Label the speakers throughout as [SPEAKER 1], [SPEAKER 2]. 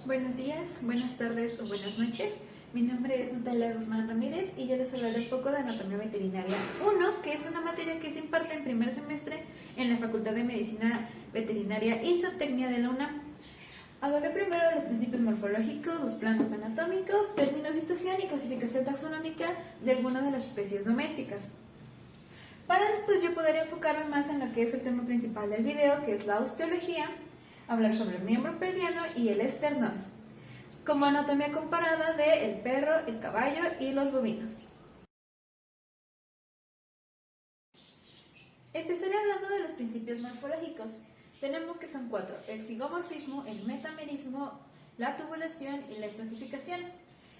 [SPEAKER 1] Buenos días, buenas tardes o buenas noches. Mi nombre es Natalia Guzmán Ramírez y yo les hablaré un poco de Anatomía Veterinaria 1, que es una materia que se imparte en primer semestre en la Facultad de Medicina Veterinaria y Zootecnia de la UNAM. Hablaré primero de los principios morfológicos, los planos anatómicos, términos de situación y clasificación taxonómica de algunas de las especies domésticas. Para después yo poder enfocarme más en lo que es el tema principal del video, que es la osteología, hablar sobre el miembro pelviano y el esternón, como anatomía comparada de el perro, el caballo y los bovinos. Empezaré hablando de los principios morfológicos. Tenemos que son 4: el zigomorfismo, el metamerismo, la tubulación y la estratificación.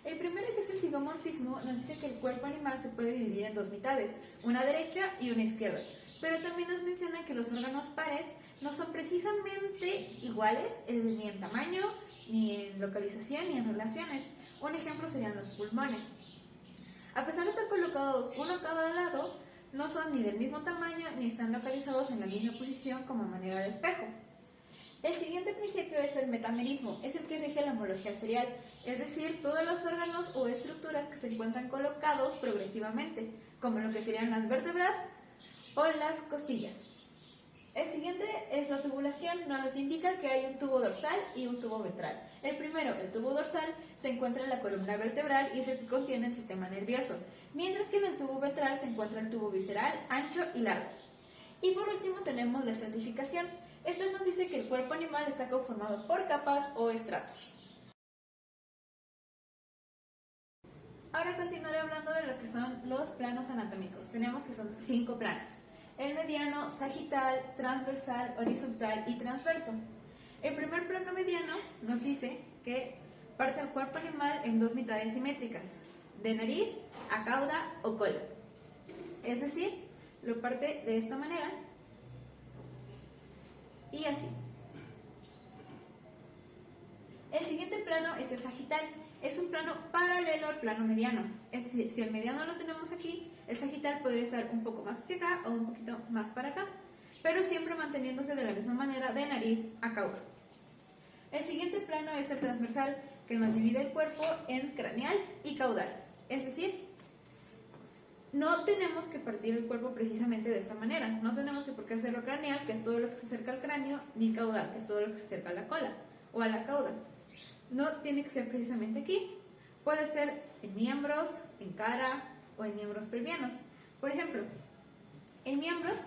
[SPEAKER 1] El primero, que es el zigomorfismo, nos dice que el cuerpo animal se puede dividir en dos mitades, una derecha y una izquierda, pero también nos menciona que los órganos pares no son precisamente iguales ni en tamaño, ni en localización, ni en relaciones. Un ejemplo serían los pulmones. A pesar de estar colocados uno a cada lado, no son ni del mismo tamaño ni están localizados en la misma posición como manera de espejo. El siguiente principio es el metamerismo, es el que rige la homología serial, es decir, todos los órganos o estructuras que se encuentran colocados progresivamente, como lo que serían las vértebras o las costillas. El siguiente es la tubulación, nos indica que hay un tubo dorsal y un tubo ventral. El primero, el tubo dorsal, se encuentra en la columna vertebral y es el que contiene el sistema nervioso, mientras que en el tubo ventral se encuentra el tubo visceral, ancho y largo. Y por último tenemos la estratificación. Esto nos dice que el cuerpo animal está conformado por capas o estratos. Ahora continuaré hablando de lo que son los planos anatómicos. Tenemos que son 5 planos: el mediano, sagital, transversal, horizontal y transverso. El primer plano mediano nos dice que parte el cuerpo animal en dos mitades simétricas, de nariz a cauda o cola. Es decir, lo parte de esta manera y así. El siguiente plano es el sagital. Es un plano paralelo al plano mediano. Es decir, si el mediano lo tenemos aquí, el sagital podría estar un poco más hacia acá o un poquito más para acá, pero siempre manteniéndose de la misma manera de nariz a cauda. El siguiente plano es el transversal, que nos divide el cuerpo en craneal y caudal. Es decir, no tenemos que partir el cuerpo precisamente de esta manera. No tenemos que por qué hacerlo craneal, que es todo lo que se acerca al cráneo, ni caudal, que es todo lo que se acerca a la cola o a la cauda. No tiene que ser precisamente aquí. Puede ser en miembros, en cara o en miembros pelvianos. Por ejemplo, en miembros,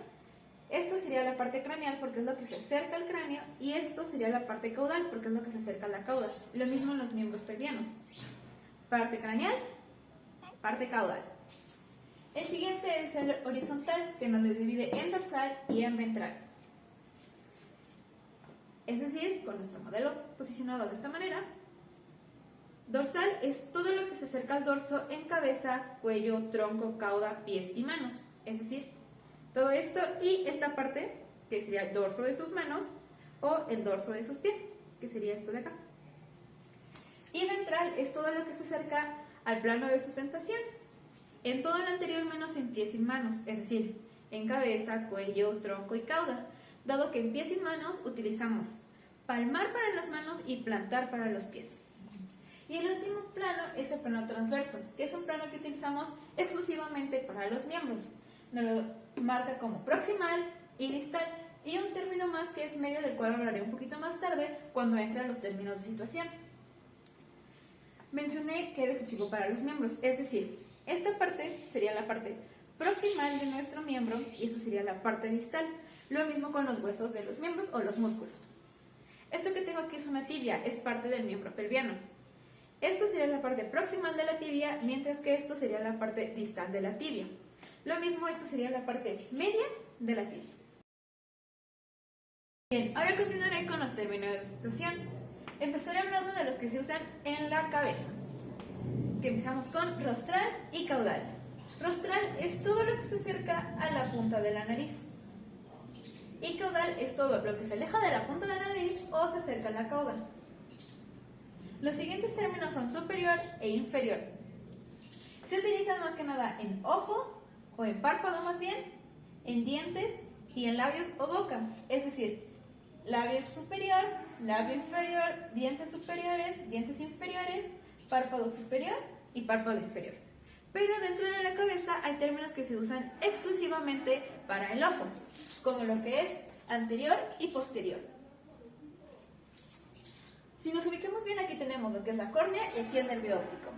[SPEAKER 1] esto sería la parte craneal porque es lo que se acerca al cráneo, y esto sería la parte caudal porque es lo que se acerca a la cauda. Lo mismo en los miembros pelvianos. Parte craneal, parte caudal. El siguiente es el horizontal, que nos lo divide en dorsal y en ventral. Es decir, con nuestro modelo posicionado de esta manera, dorsal es todo lo que se acerca al dorso en cabeza, cuello, tronco, cauda, pies y manos. Es decir, todo esto y esta parte, que sería el dorso de sus manos o el dorso de sus pies, que sería esto de acá. Y ventral es todo lo que se acerca al plano de sustentación, en todo lo anterior menos en pies y manos, es decir, en cabeza, cuello, tronco y cauda, dado que en pies y manos utilizamos palmar para las manos y plantar para los pies. Y el último plano es el plano transverso, que es un plano que utilizamos exclusivamente para los miembros. Nos lo marca como proximal y distal, y un término más que es medio, del cual hablaré un poquito más tarde cuando entren los términos de situación. Mencioné que era exclusivo para los miembros, es decir, esta parte sería la parte proximal de nuestro miembro y esta sería la parte distal. Lo mismo con los huesos de los miembros o los músculos. Esto que tengo aquí es una tibia, es parte del miembro pelviano. Esto sería la parte proximal de la tibia, mientras que esto sería la parte distal de la tibia. Lo mismo, esto sería la parte media de la tibia. Bien, ahora continuaré con los términos de situación. Empezaré hablando de los que se usan en la cabeza. Que empezamos con rostral y caudal. Rostral es todo lo que se acerca a la punta de la nariz. Y caudal es todo lo que se aleja de la punta de la nariz o se acerca a la cauda. Los siguientes términos son superior e inferior. Se utilizan más que nada en ojo o en párpado más bien, en dientes y en labios o boca. Es decir, labio superior, labio inferior, dientes superiores, dientes inferiores, párpado superior y párpado inferior. Pero dentro de la cabeza hay términos que se usan exclusivamente para el ojo, como lo que es anterior y posterior. Si nos ubicamos bien, aquí tenemos lo que es la córnea y aquí el nervio óptico.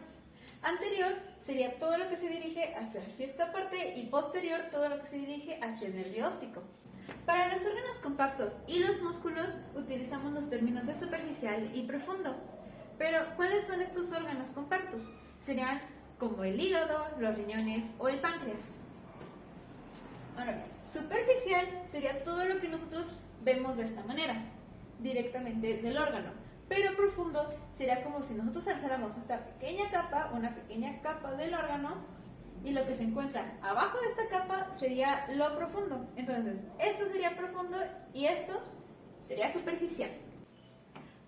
[SPEAKER 1] Anterior sería todo lo que se dirige hacia esta parte y posterior todo lo que se dirige hacia el nervio óptico. Para los órganos compactos y los músculos utilizamos los términos de superficial y profundo. Pero, ¿cuáles son estos órganos compactos? Serían como el hígado, los riñones o el páncreas. Ahora bien, superficial sería todo lo que nosotros vemos de esta manera, directamente del órgano. Pero profundo sería como si nosotros alzáramos esta pequeña capa, una pequeña capa del órgano, y lo que se encuentra abajo de esta capa sería lo profundo. Entonces, esto sería profundo y esto sería superficial.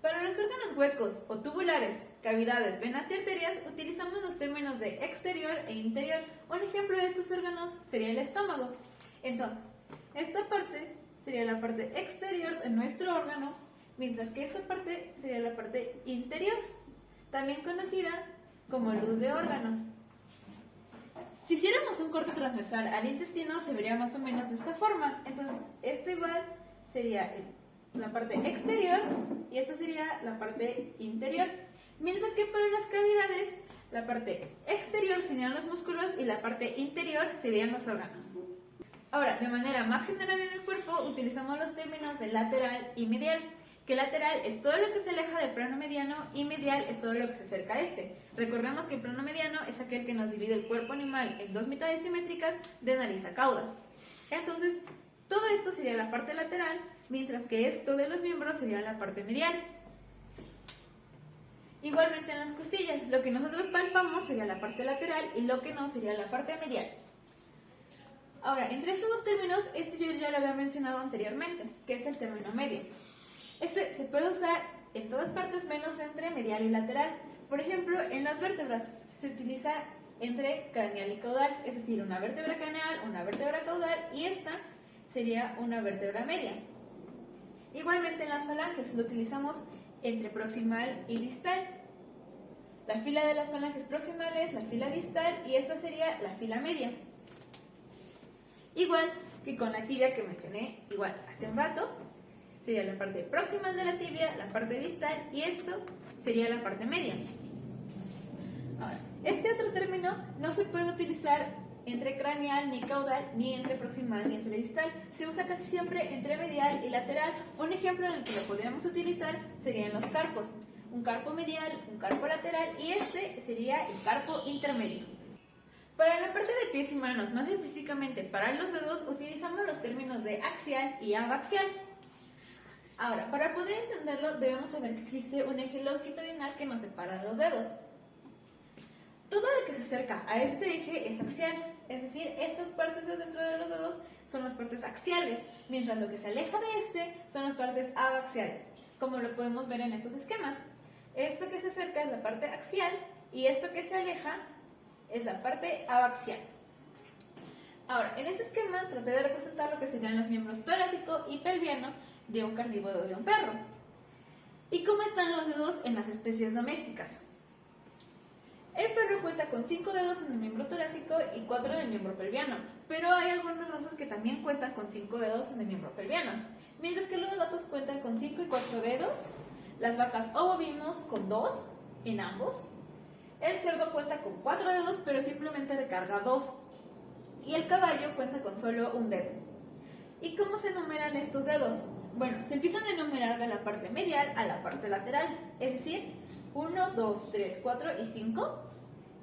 [SPEAKER 1] Para los órganos huecos o tubulares, cavidades, venas y arterias, utilizamos los términos de exterior e interior. Un ejemplo de estos órganos sería el estómago. Entonces, esta parte sería la parte exterior de nuestro órgano, mientras que esta parte sería la parte interior, también conocida como luz de órgano. Si hiciéramos un corte transversal al intestino, se vería más o menos de esta forma. Entonces, esto igual sería la parte exterior y esto sería la parte interior. Mientras que para las cavidades, la parte exterior serían los músculos y la parte interior serían los órganos. Ahora, de manera más general en el cuerpo, utilizamos los términos de lateral y medial, que lateral es todo lo que se aleja del plano mediano y medial es todo lo que se acerca a este. Recordemos que el plano mediano es aquel que nos divide el cuerpo animal en dos mitades simétricas de nariz a cauda. Entonces, todo esto sería la parte lateral, mientras que esto de los miembros sería la parte medial. Igualmente en las costillas, lo que nosotros palpamos sería la parte lateral y lo que no sería la parte medial. Ahora, entre estos dos términos, yo ya lo había mencionado anteriormente, que es el término medio. Este se puede usar en todas partes menos entre medial y lateral. Por ejemplo, en las vértebras se utiliza entre craneal y caudal, es decir, una vértebra craneal, una vértebra caudal y esta sería una vértebra media. Igualmente en las falanges lo utilizamos entre proximal y distal. La fila de las falanges proximales, la fila distal y esta sería la fila media. Igual que con la tibia que mencioné igual hace un rato, sería la parte proximal de la tibia, la parte distal y esto sería la parte media. Ahora, este otro término no se puede utilizar entre craneal ni caudal, ni entre proximal ni entre distal. Se usa casi siempre entre medial y lateral. Un ejemplo en el que lo podríamos utilizar serían los carpos. Un carpo medial, un carpo lateral y este sería el carpo intermedio. Para la parte de pies y manos, más específicamente para los dedos, utilizamos los términos de axial y abaxial. Ahora, para poder entenderlo, debemos saber que existe un eje longitudinal que nos separa los dedos. Todo lo que se acerca a este eje es axial, es decir, estas partes de dentro de los dedos son las partes axiales, mientras lo que se aleja de este son las partes abaxiales, como lo podemos ver en estos esquemas. Esto que se acerca es la parte axial y esto que se aleja es la parte abaxial. Ahora, en este esquema traté de representar lo que serían los miembros torácico y pelviano de un carnívoro de un perro. ¿Y cómo están los dedos en las especies domésticas? El perro cuenta con 5 dedos en el miembro torácico y 4 en el miembro pelviano, pero hay algunas razas que también cuentan con 5 dedos en el miembro pelviano, mientras que los gatos cuentan con 5 y 4 dedos, las vacas o bovinos con 2 en ambos, el cerdo cuenta con 4 dedos pero simplemente recarga 2, y el caballo cuenta con solo un dedo. ¿Y cómo se enumeran estos dedos? Bueno, se empiezan a enumerar de la parte medial a la parte lateral, es decir, 1, 2, 3, 4 y 5.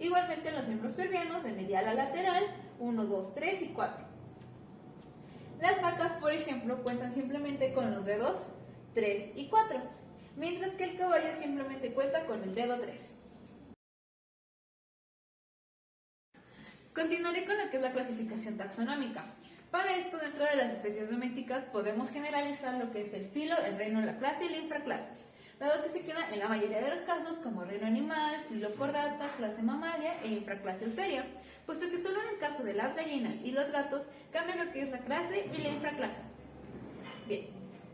[SPEAKER 1] Igualmente en los miembros pelvianos, de medial a lateral, 1, 2, 3 y 4. Las vacas, por ejemplo, cuentan simplemente con los dedos 3 y 4, mientras que el caballo simplemente cuenta con el dedo 3. Continuaré con lo que es la clasificación taxonómica. Para esto, dentro de las especies domésticas, podemos generalizar lo que es el filo, el reino, la clase y la infraclase, dado que se queda en la mayoría de los casos como reino animal, filo chordata, clase mamalia e infraclase euteria, puesto que solo en el caso de las gallinas y los gatos cambia lo que es la clase y la infraclase. Bien,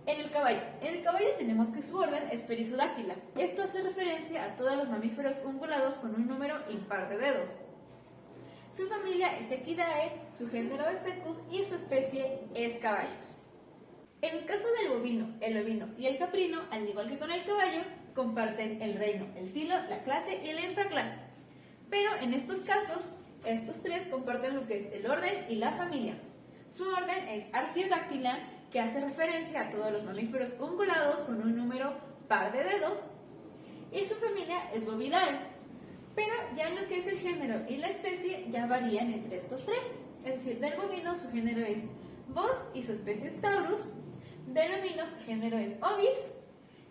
[SPEAKER 1] En el caballo tenemos que su orden es Perissodactyla. Esto hace referencia a todos los mamíferos ungulados con un número impar de dedos. Su familia es Equidae, su género es Secus y su especie es Caballos. En el caso del bovino, el ovino y el caprino, al igual que con el caballo, comparten el reino, el filo, la clase y la infraclase. Pero en estos casos, estos tres comparten lo que es el orden y la familia. Su orden es Artiodactyla, que hace referencia a todos los mamíferos ungulados con un número par de dedos, y su familia es Bovidae. Pero ya en lo que es el género y la especie ya varían entre estos tres. Es decir, del bovino su género es Bos y su especie es Taurus, del ovino su género es Ovis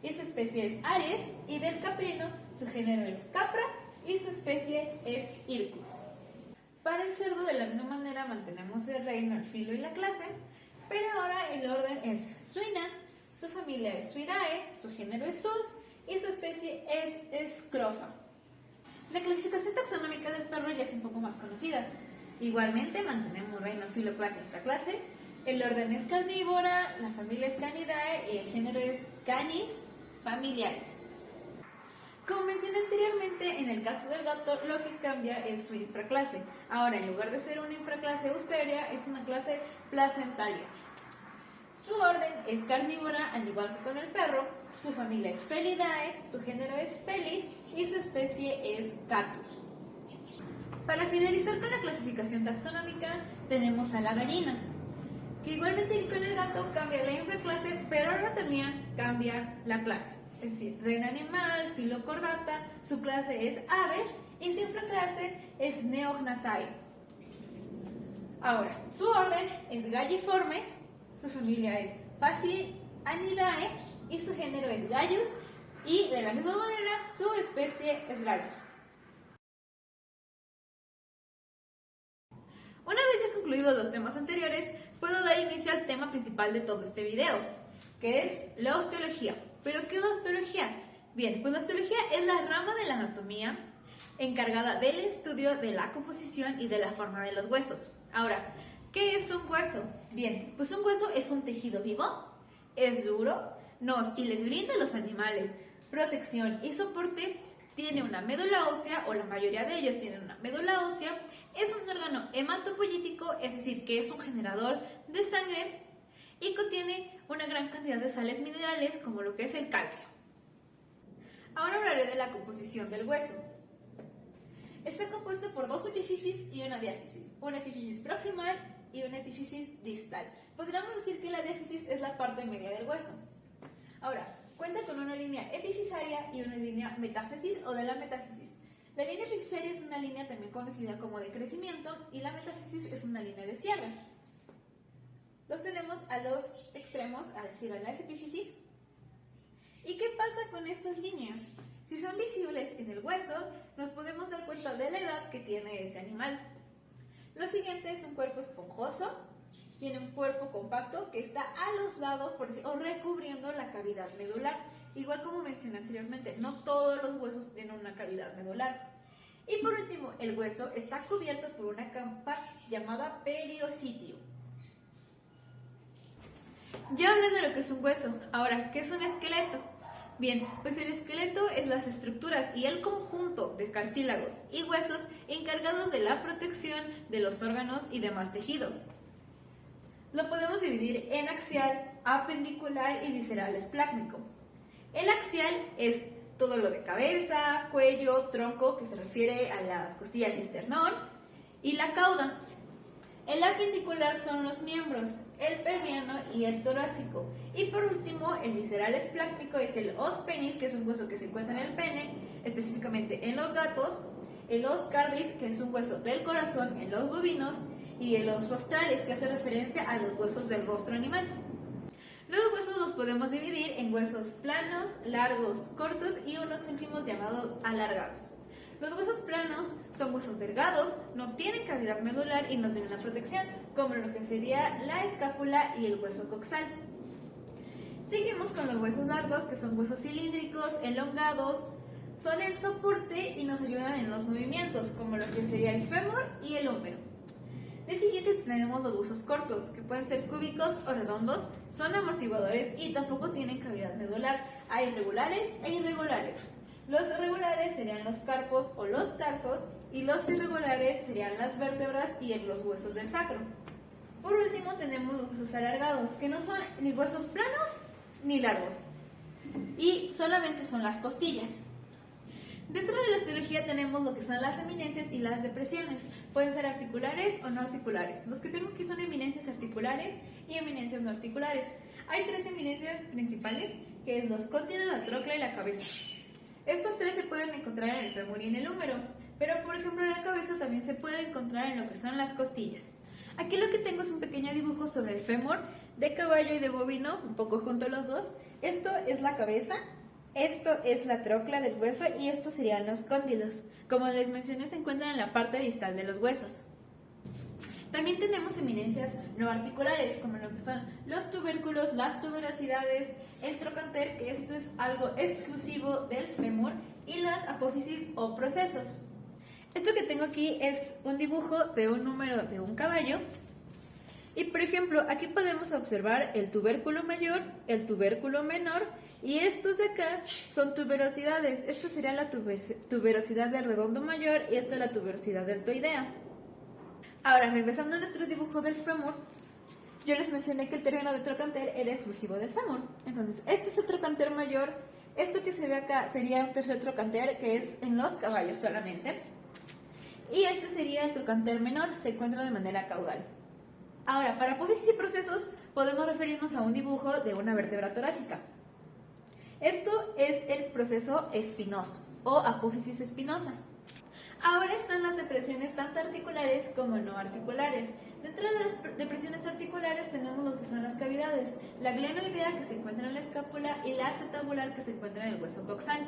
[SPEAKER 1] y su especie es Aries, y del caprino su género es Capra y su especie es Hircus. Para el cerdo de la misma manera mantenemos el reino, el filo y la clase, pero ahora el orden es Suina, su familia es Suidae, su género es Sus y su especie es Scrofa. La clasificación taxonómica del perro ya es un poco más conocida. Igualmente mantenemos reino, filo, clase, infraclase. El orden es carnívora, la familia es Canidae y el género es Canis familiaris. Como mencioné anteriormente, en el caso del gato lo que cambia es su infraclase. Ahora, en lugar de ser una infraclase Eusteria, es una clase Placentalia. Su orden es carnívora, al igual que con el perro. Su familia es Felidae, su género es Felis y su especie es Catus. Para finalizar con la clasificación taxonómica, tenemos a la gallina, que igualmente con el gato cambia la infraclase, pero ahora también cambia la clase. Es decir, reino animal, filo cordata, su clase es Aves y su infraclase es Neognatae. Ahora, su orden es Galliformes, su familia es Phasianidae y su género es Gallus, y de la misma manera su especie es Gallus. Una vez ya concluidos los temas anteriores, puedo dar inicio al tema principal de todo este video, que es la osteología. ¿Pero qué es la osteología? Bien, pues la osteología es la rama de la anatomía encargada del estudio de la composición y de la forma de los huesos. Ahora, ¿qué es un hueso? Bien, pues un hueso es un tejido vivo, es duro, y les brinda a los animales protección y soporte. Tiene una médula ósea, o la mayoría de ellos tienen una médula ósea. Es un órgano hematopoyético, es decir, que es un generador de sangre y contiene una gran cantidad de sales minerales como lo que es el calcio. Ahora hablaré de la composición del hueso. Está compuesto por dos epífisis y una diáfisis, una epífisis proximal y una epífisis distal. Podríamos decir que la diáfisis es la parte media del hueso. Ahora, cuenta con una línea epifisaria y una línea metáfisis o de la metáfisis. La línea epifisaria es una línea también conocida como de crecimiento y la metáfisis es una línea de cierre. Los tenemos a los extremos, es decir, a las epífisis. ¿Y qué pasa con estas líneas? Si son visibles en el hueso, nos podemos dar cuenta de la edad que tiene ese animal. Lo siguiente es un cuerpo esponjoso. Tiene un cuerpo compacto que está a los lados o recubriendo la cavidad medular. Igual como mencioné anteriormente, no todos los huesos tienen una cavidad medular. Y por último, el hueso está cubierto por una capa llamada periositio. Ya hablé de lo que es un hueso. Ahora, ¿qué es un esqueleto? Bien, pues el esqueleto es las estructuras y el conjunto de cartílagos y huesos encargados de la protección de los órganos y demás tejidos. Lo podemos dividir en axial, apendicular y visceral esplácnico. El axial es todo lo de cabeza, cuello, tronco, que se refiere a las costillas y esternón, y la cauda. El apendicular son los miembros, el pelviano y el torácico. Y por último, el visceral esplácnico es el os penis, que es un hueso que se encuentra en el pene, específicamente en los gatos, el os cardis, que es un hueso del corazón en los bovinos, y el os rostrales, que hace referencia a los huesos del rostro animal. Los huesos los podemos dividir en huesos planos, largos, cortos y unos últimos llamados alargados. Los huesos planos son huesos delgados, no tienen cavidad medular y nos brindan protección, como lo que sería la escápula y el hueso coxal. Seguimos con los huesos largos, que son huesos cilíndricos, elongados, son el soporte y nos ayudan en los movimientos, como lo que sería el fémur y el húmero. De siguiente tenemos los huesos cortos, que pueden ser cúbicos o redondos, son amortiguadores y tampoco tienen cavidad medular. Hay regulares e irregulares. Los regulares serían los carpos o los tarsos y los irregulares serían las vértebras y los huesos del sacro. Por último tenemos los huesos alargados, que no son ni huesos planos ni largos y solamente son las costillas. Dentro de la osteología tenemos lo que son las eminencias y las depresiones. Pueden ser articulares o no articulares. Los que tengo aquí son eminencias articulares y eminencias no articulares. Hay tres eminencias principales, que es los cóndilos, la trocla y la cabeza. Estos tres se pueden encontrar en el fémur y en el húmero, pero por ejemplo en la cabeza también se puede encontrar en lo que son las costillas. Aquí lo que tengo es un pequeño dibujo sobre el fémur de caballo y de bovino, un poco junto a los dos. Esto es la cabeza. Esto es la trocla del hueso y estos serían los cóndilos. Como les mencioné, se encuentran en la parte distal de los huesos. También tenemos eminencias no articulares, como lo que son los tubérculos, las tuberosidades, el trocánter, que esto es algo exclusivo del fémur, y las apófisis o procesos. Esto que tengo aquí es un dibujo de un número de un caballo. Y por ejemplo, aquí podemos observar el tubérculo mayor, el tubérculo menor, y estos de acá son tuberosidades. Esta sería la tuberosidad del redondo mayor y esta es la tuberosidad deltoidea. Ahora, regresando a nuestro dibujo del fémur, yo les mencioné que el término de trocánter era exclusivo del fémur. Entonces, este es el trocánter mayor. Esto que se ve acá sería un tercer trocánter, que es en los caballos solamente. Y este sería el trocánter menor, se encuentra de manera caudal. Ahora, para apófisis y procesos, podemos referirnos a un dibujo de una vértebra torácica. Esto es el proceso espinoso o apófisis espinosa. Ahora están las depresiones tanto articulares como no articulares. Dentro de las depresiones articulares tenemos lo que son las cavidades, la glenoidea que se encuentra en la escápula y la acetabular que se encuentra en el hueso coxal.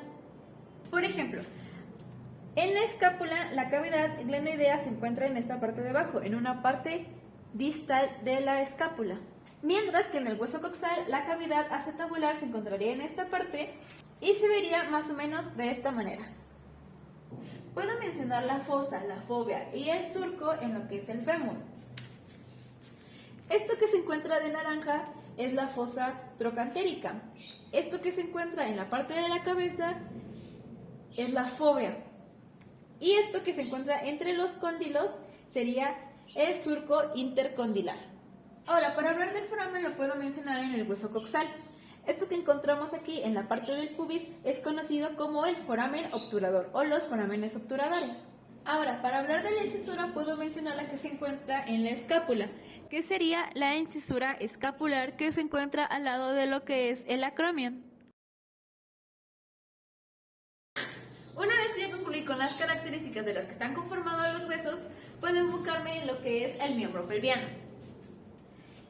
[SPEAKER 1] Por ejemplo, en la escápula la cavidad glenoidea se encuentra en esta parte de abajo, en una parte distal de la escápula. Mientras que en el hueso coxal la cavidad acetabular se encontraría en esta parte y se vería más o menos de esta manera. Puedo mencionar la fosa, la fobia y el surco en lo que es el fémur. Esto que se encuentra de naranja es la fosa trocantérica. Esto que se encuentra en la parte de la cabeza es la fobia. Y esto que se encuentra entre los cóndilos sería el surco intercondilar. Ahora, para hablar del foramen lo puedo mencionar en el hueso coxal. Esto que encontramos aquí en la parte del pubis es conocido como el foramen obturador o los forámenes obturadores. Ahora, para hablar de la incisura puedo mencionar la que se encuentra en la escápula, que sería la incisura escapular que se encuentra al lado de lo que es el acromion. Una vez que ya concluí con las características de las que están conformados los huesos, puedo enfocarme en lo que es el miembro pelviano.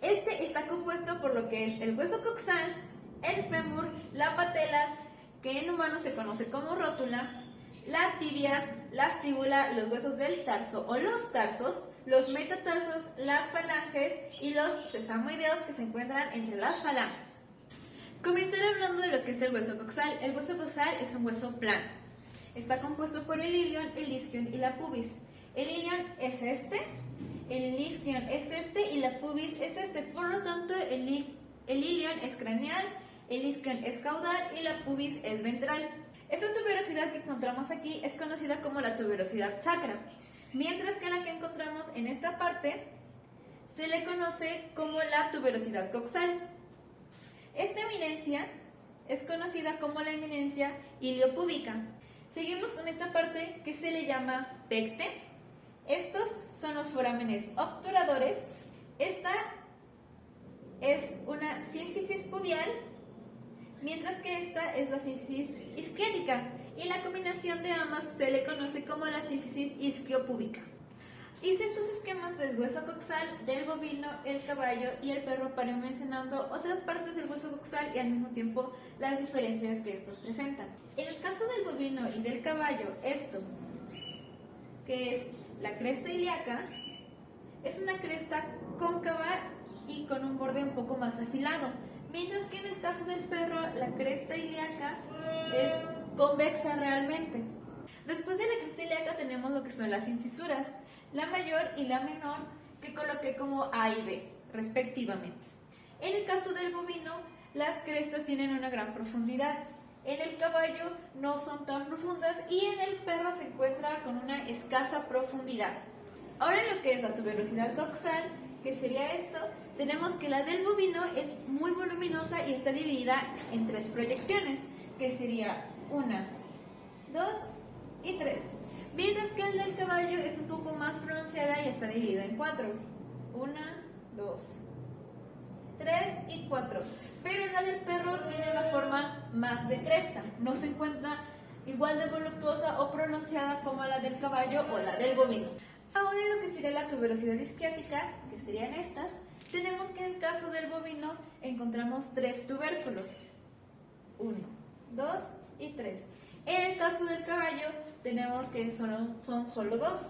[SPEAKER 1] Este está compuesto por lo que es el hueso coxal, el fémur, la patela, que en humanos se conoce como rótula, la tibia, la fíbula, los huesos del tarso o los tarsos, los metatarsos, las falanges y los sesamoideos que se encuentran entre las falanges. Comenzaré hablando de lo que es el hueso coxal. El hueso coxal es un hueso plano. Está compuesto por el ilion, el isquion y la pubis. El ilion es este, el isquion es este y la pubis es este. Por lo tanto, el ilion es craneal, el isquion es caudal y la pubis es ventral. Esta tuberosidad que encontramos aquí es conocida como la tuberosidad sacra, mientras que la que encontramos en esta parte se le conoce como la tuberosidad coxal. Esta eminencia es conocida como la eminencia iliopúbica. Seguimos con esta parte que se le llama pecte. Estos son los forámenes obturadores. Esta es una sínfisis pubial, mientras que esta es la sínfisis isquiática, y la combinación de ambas se le conoce como la sínfisis isquiopúbica. Hice estos esquemas del hueso coxal, del bovino, el caballo y el perro para ir mencionando otras partes del hueso coxal y al mismo tiempo las diferencias que estos presentan. En el caso del bovino y del caballo, esto, que es la cresta ilíaca, es una cresta cóncava y con un borde un poco más afilado, mientras que en el caso del perro la cresta ilíaca es convexa realmente. Después de la cresta ilíaca tenemos lo que son las incisuras, la mayor y la menor, que coloqué como A y B respectivamente. En el caso del bovino, las crestas tienen una gran profundidad. En el caballo no son tan profundas y en el perro se encuentra con una escasa profundidad. Ahora lo que es la tuberosidad coxal, que sería esto, tenemos que la del bovino es muy voluminosa y está dividida en 3 proyecciones, que sería 1, 2 y 3. Mientras que el del caballo es un poco más pronunciada y está dividida en 4. 1, 2, 3 y 4. Pero la del perro tiene una forma más de cresta, no se encuentra igual de voluptuosa o pronunciada como la del caballo o la del bovino. Ahora lo que sería la tuberosidad isquiática, que serían estas, tenemos que en el caso del bovino encontramos 3 tubérculos, 1, 2 y 3. En el caso del caballo tenemos que son solo 2.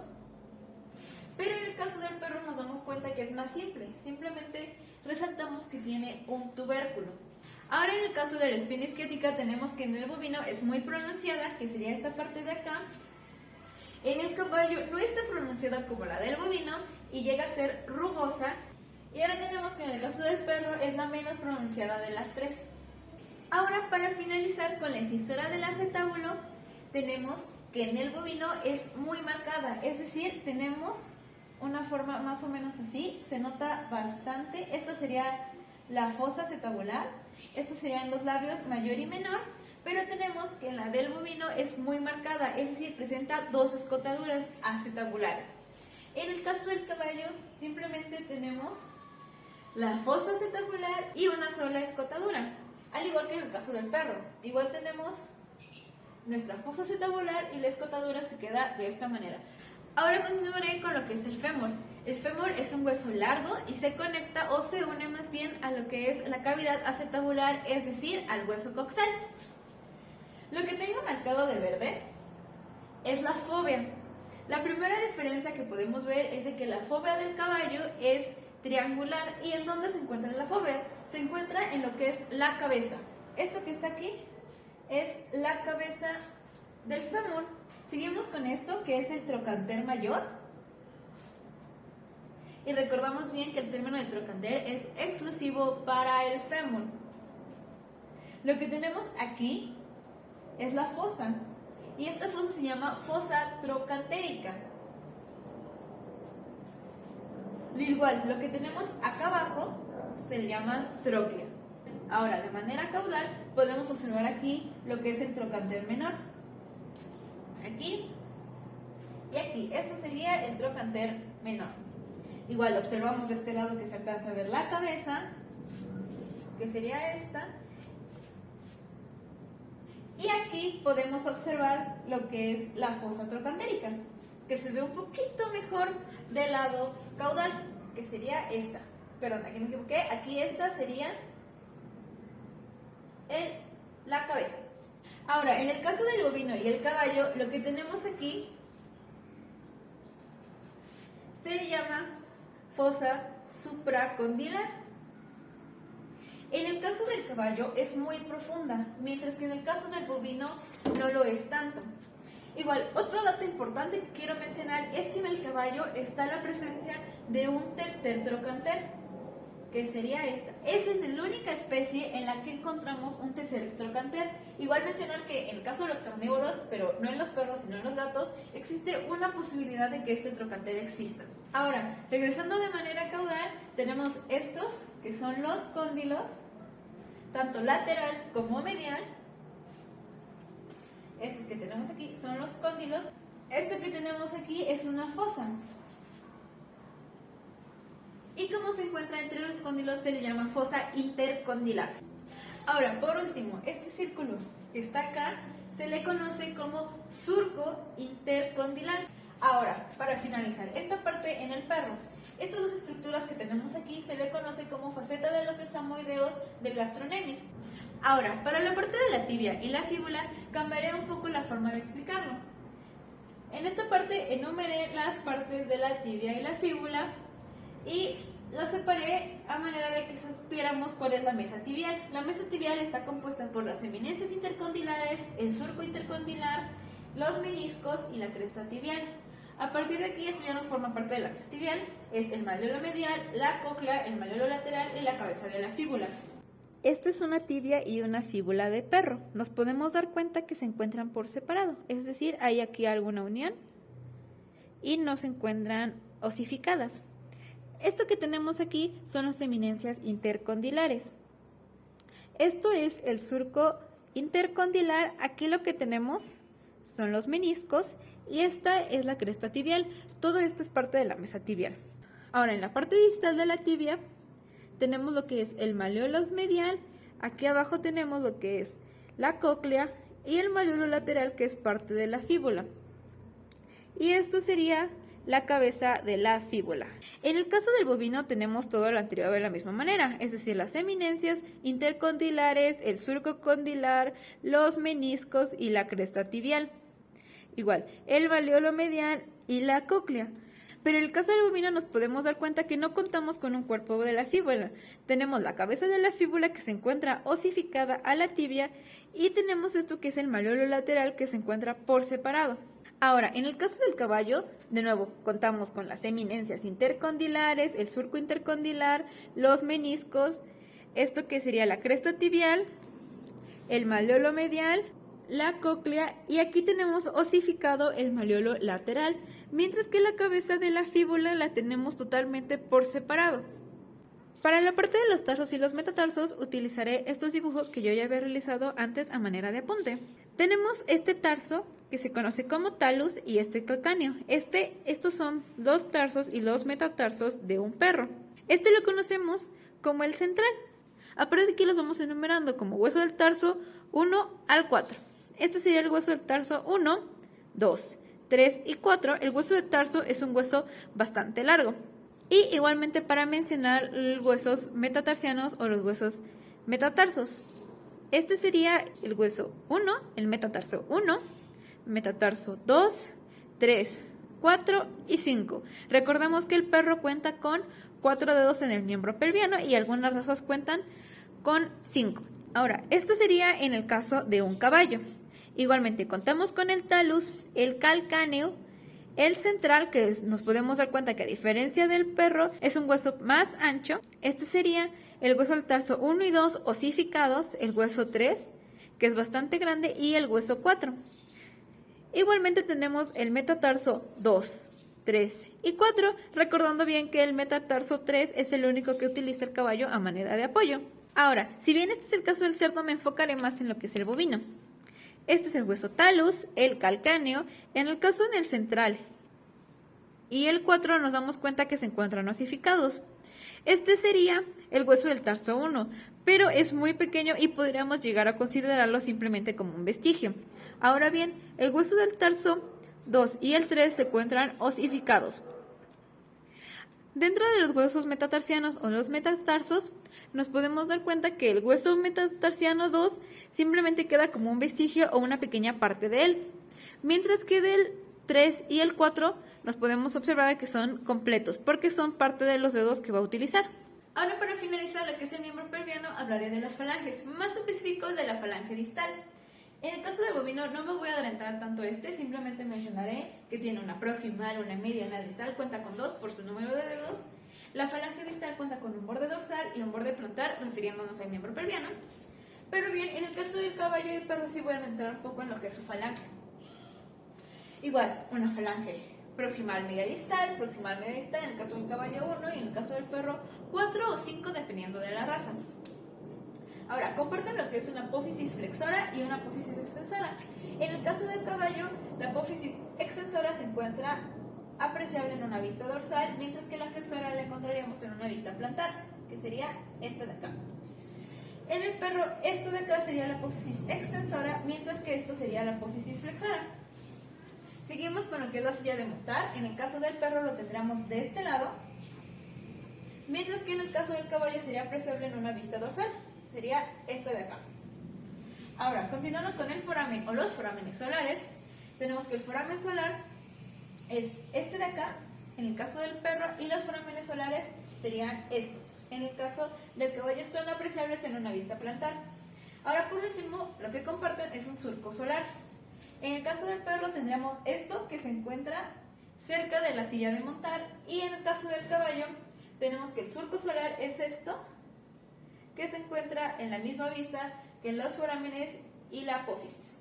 [SPEAKER 1] Pero en el caso del perro nos damos cuenta que es más simple, simplemente resaltamos que tiene un tubérculo. Ahora en el caso de la espina isquiática tenemos que en el bovino es muy pronunciada, que sería esta parte de acá. En el caballo no es tan pronunciada como la del bovino y llega a ser rugosa. Y ahora tenemos que en el caso del perro es la menos pronunciada de las 3. Ahora para finalizar con la incisora del acetábulo, tenemos que en el bovino es muy marcada, es decir, tenemos una forma más o menos así, se nota bastante. Esto sería la fosa acetabular, estos serían los labios mayor y menor, pero tenemos que la del bovino es muy marcada, es decir, presenta 2 escotaduras acetabulares. En el caso del caballo simplemente tenemos la fosa acetabular y una sola escotadura, al igual que en el caso del perro. Igual tenemos nuestra fosa acetabular y la escotadura se queda de esta manera. Ahora continuaré con lo que es el fémur. El fémur es un hueso largo y se conecta o se une más bien a lo que es la cavidad acetabular, es decir, al hueso coxal. Lo que tengo marcado de verde es la fóvea. La primera diferencia que podemos ver es de que la fóvea del caballo es triangular. ¿Y en dónde se encuentra la fóvea? Se encuentra en lo que es la cabeza. Esto que está aquí es la cabeza del fémur. Seguimos con esto que es el trocánter mayor. Y recordamos bien que el término de trocánter es exclusivo para el fémur. Lo que tenemos aquí es la fosa. Y esta fosa se llama fosa trocantérica. Igual, lo que tenemos acá abajo se le llama tróclea. Ahora, de manera caudal, podemos observar aquí lo que es el trocánter menor. Aquí y aquí. Esto sería el trocánter menor. Igual, observamos de este lado que se alcanza a ver la cabeza, que sería esta. Y aquí podemos observar lo que es la fosa trocantérica, que se ve un poquito mejor del lado caudal, que sería esta. Perdón, aquí me equivoqué. Aquí esta sería la cabeza. Ahora, en el caso del bovino y el caballo, lo que tenemos aquí se llama fosa supracondilar. En el caso del caballo es muy profunda, mientras que en el caso del bovino no lo es tanto. Igual, otro dato importante que quiero mencionar es que en el caballo está la presencia de un tercer trocánter, que sería esta. Esa es la única especie en la que encontramos un tercer trocánter. Igual mencionar que en el caso de los carnívoros, pero no en los perros sino en los gatos, existe una posibilidad de que este trocánter exista. Ahora, regresando de manera caudal, tenemos estos que son los cóndilos, tanto lateral como medial. Estos que tenemos aquí son los cóndilos. Esto que tenemos aquí es una fosa. Y como se encuentra entre los cóndilos se le llama fosa intercondilar. Ahora, por último, este círculo que está acá se le conoce como surco intercondilar. Ahora, para finalizar, esta parte en el perro, estas dos estructuras que tenemos aquí se le conoce como faceta de los sesamoideos del gastronemis. Ahora, para la parte de la tibia y la fíbula, cambiaré un poco la forma de explicarlo. En esta parte enumeré las partes de la tibia y la fíbula y las separé a manera de que supiéramos cuál es la mesa tibial. La mesa tibial está compuesta por las eminencias intercondilares, el surco intercondilar, los meniscos y la cresta tibial. A partir de aquí esto ya no forma parte de la mesa tibial, es el malleolo medial, la cóclea, el malleolo lateral y la cabeza de la fíbula. Esta es una tibia y una fíbula de perro. Nos podemos dar cuenta que se encuentran por separado, es decir, hay aquí alguna unión y no se encuentran osificadas. Esto que tenemos aquí son las eminencias intercondilares. Esto es el surco intercondilar. Aquí lo que tenemos son los meniscos y esta es la cresta tibial. Todo esto es parte de la mesa tibial. Ahora, en la parte distal de la tibia tenemos lo que es el malleolo medial. Aquí abajo tenemos lo que es la cóclea y el malleolo lateral, que es parte de la fíbula. Y esto sería la cabeza de la fíbula. En el caso del bovino tenemos todo lo anterior de la misma manera, es decir, las eminencias intercondilares, el surco condilar, los meniscos y la cresta tibial. Igual, el malleolo medial y la cóclea. Pero en el caso del bovino nos podemos dar cuenta que no contamos con un cuerpo de la fíbula. Tenemos la cabeza de la fíbula que se encuentra osificada a la tibia y tenemos esto que es el malleolo lateral que se encuentra por separado. Ahora, en el caso del caballo, de nuevo, contamos con las eminencias intercondilares, el surco intercondilar, los meniscos, esto que sería la cresta tibial, el malleolo medial, la cóclea y aquí tenemos osificado el malleolo lateral, mientras que la cabeza de la fíbula la tenemos totalmente por separado. Para la parte de los tarsos y los metatarsos utilizaré estos dibujos que yo ya había realizado antes a manera de apunte. Tenemos este tarso que se conoce como talus y este calcáneo. Estos son los tarsos y los metatarsos de un perro. Este lo conocemos como el central. A partir de aquí los vamos enumerando como hueso del tarso 1 al 4. Este sería el hueso del tarso 1, 2, 3 y 4. El hueso del tarso es un hueso bastante largo. Y igualmente para mencionar los huesos metatarsianos o los huesos metatarsos. Este sería el hueso 1, el metatarso 1, metatarso 2, 3, 4 y 5. Recordemos que el perro cuenta con 4 dedos en el miembro pelviano y algunas razas cuentan con 5. Ahora, esto sería en el caso de un caballo. Igualmente contamos con el talus, el calcáneo, el central, que nos podemos dar cuenta que a diferencia del perro es un hueso más ancho. Este sería el hueso del tarso 1 y 2 osificados, el hueso 3, que es bastante grande, y el hueso 4. Igualmente tenemos el metatarso 2, 3 y 4, recordando bien que el metatarso 3 es el único que utiliza el caballo a manera de apoyo. Ahora, si bien este es el caso del cerdo, me enfocaré más en lo que es el bovino. Este es el hueso talus, el calcáneo. En el caso del central y el 4 nos damos cuenta que se encuentran osificados. Este sería el hueso del tarso 1, pero es muy pequeño y podríamos llegar a considerarlo simplemente como un vestigio. Ahora bien, el hueso del tarso 2 y el 3 se encuentran osificados. Dentro de los huesos metatarsianos o los metatarsos, nos podemos dar cuenta que el hueso metatarsiano 2 simplemente queda como un vestigio o una pequeña parte de él, mientras que del 3 y el 4 nos podemos observar que son completos, porque son parte de los dedos que va a utilizar. Ahora, para finalizar lo que es el miembro pelviano, hablaré de las falanges, más específico de la falange distal. En el caso del bovino no me voy a adelantar tanto simplemente mencionaré que tiene una proximal, una media, una distal, cuenta con 2 por su número de dedos. La falange distal cuenta con un borde dorsal y un borde plantar, refiriéndonos al miembro pelviano. Pero bien, en el caso del caballo y del perro sí voy a adentrar un poco en lo que es su falange. Igual, una falange proximal, media distal, en el caso del caballo 1 y en el caso del perro 4 o 5 dependiendo de la raza. Ahora, comparten lo que es una apófisis flexora y una apófisis extensora. En el caso del caballo, la apófisis extensora se encuentra apreciable en una vista dorsal, mientras que la flexora la encontraríamos en una vista plantar, que sería esta de acá. En el perro, esto de acá sería la apófisis extensora, mientras que esto sería la apófisis flexora. Seguimos con lo que es la silla de montar. En el caso del perro lo tendríamos de este lado, mientras que en el caso del caballo sería apreciable en una vista dorsal. Sería esto de acá. Ahora, continuando con el foramen o los forámenes solares, tenemos que el foramen solar es este de acá, en el caso del perro, y los forámenes solares serían estos. En el caso del caballo son apreciables en una vista plantar. Ahora, por último, lo que comparten es un surco solar. En el caso del perro tendríamos esto que se encuentra cerca de la silla de montar, y en el caso del caballo tenemos que el surco solar es esto, que se encuentra en la misma vista que en los forámenes y la apófisis.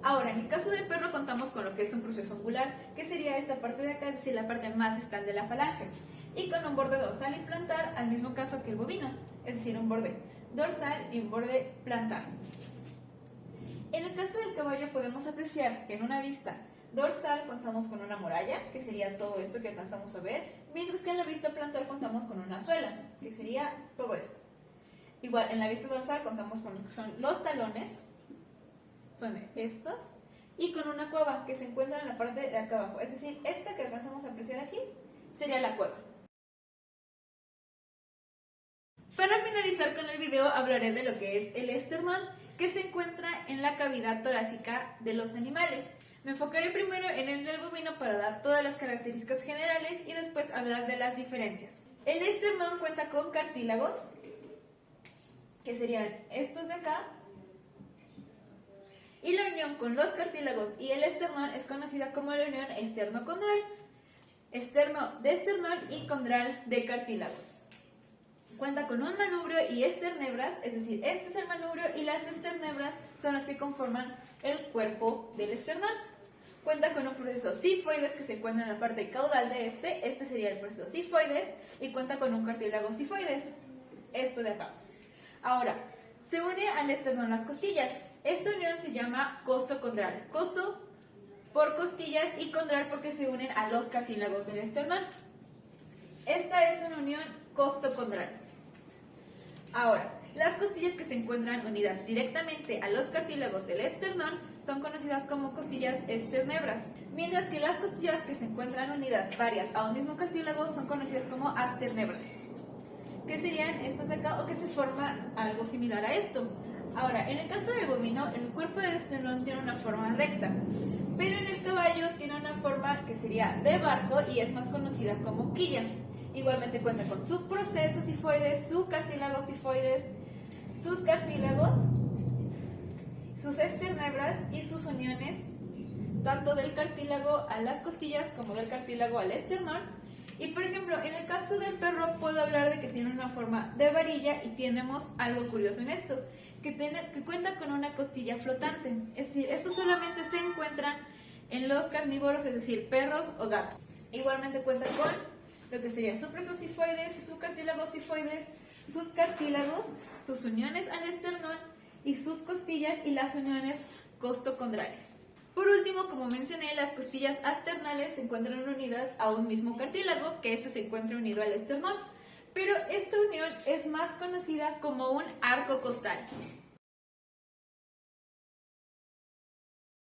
[SPEAKER 1] Ahora, en el caso del perro contamos con lo que es un proceso angular, que sería esta parte de acá, es decir, la parte más distal de la falange, y con un borde dorsal y plantar, al mismo caso que el bovino, es decir, un borde dorsal y un borde plantar. En el caso del caballo podemos apreciar que en una vista dorsal contamos con una muralla, que sería todo esto que alcanzamos a ver, mientras que en la vista plantar contamos con una suela, que sería todo esto. Igual, en la vista dorsal contamos con los que son los talones, son estos, y con una cueva que se encuentra en la parte de acá abajo, es decir, esta que alcanzamos a apreciar aquí sería la cueva. Para finalizar con el video hablaré de lo que es el esternón, que se encuentra en la cavidad torácica de los animales. Me enfocaré primero en el del bovino para dar todas las características generales y después hablar de las diferencias. El esternón cuenta con cartílagos, que serían estos de acá, y la unión con los cartílagos y el esternón es conocida como la unión esternocondral, esterno de esternón y condral de cartílagos. Cuenta con un manubrio y esternebras, es decir, este es el manubrio y las esternebras son las que conforman el cuerpo del esternón. Cuenta con un proceso sifoides que se encuentra en la parte caudal de este sería el proceso sifoides, y cuenta con un cartílago sifoides, esto de acá. Ahora, se une al esternón las costillas. Esta unión se llama costocondral. Costo por costillas y condral porque se unen a los cartílagos del esternón. Esta es una unión costocondral. Ahora, las costillas que se encuentran unidas directamente a los cartílagos del esternón son conocidas como costillas esternebras, mientras que las costillas que se encuentran unidas varias a un mismo cartílago son conocidas como asternebras, que serían estas de acá o que se forma algo similar a esto. Ahora, en el caso del bovino, el cuerpo del esternón tiene una forma recta, pero en el caballo tiene una forma que sería de barco y es más conocida como quilla. Igualmente cuenta con su proceso sifoides, su cartílago sifoides, sus cartílagos, sus esternebras y sus uniones, tanto del cartílago a las costillas como del cartílago al esternón. Y por ejemplo, en el caso del perro puedo hablar de que tiene una forma de varilla, y tenemos algo curioso en esto, que cuenta con una costilla flotante. Es decir, esto solamente se encuentra en los carnívoros, es decir, perros o gatos. Igualmente cuenta con lo que sería su proceso sifoides, su cartílago sifoides, sus cartílagos, sus uniones al esternón y sus costillas y las uniones costocondrales. Por último, como mencioné, las costillas asternales se encuentran unidas a un mismo cartílago, que este se encuentra unido al esternón, pero esta unión es más conocida como un arco costal.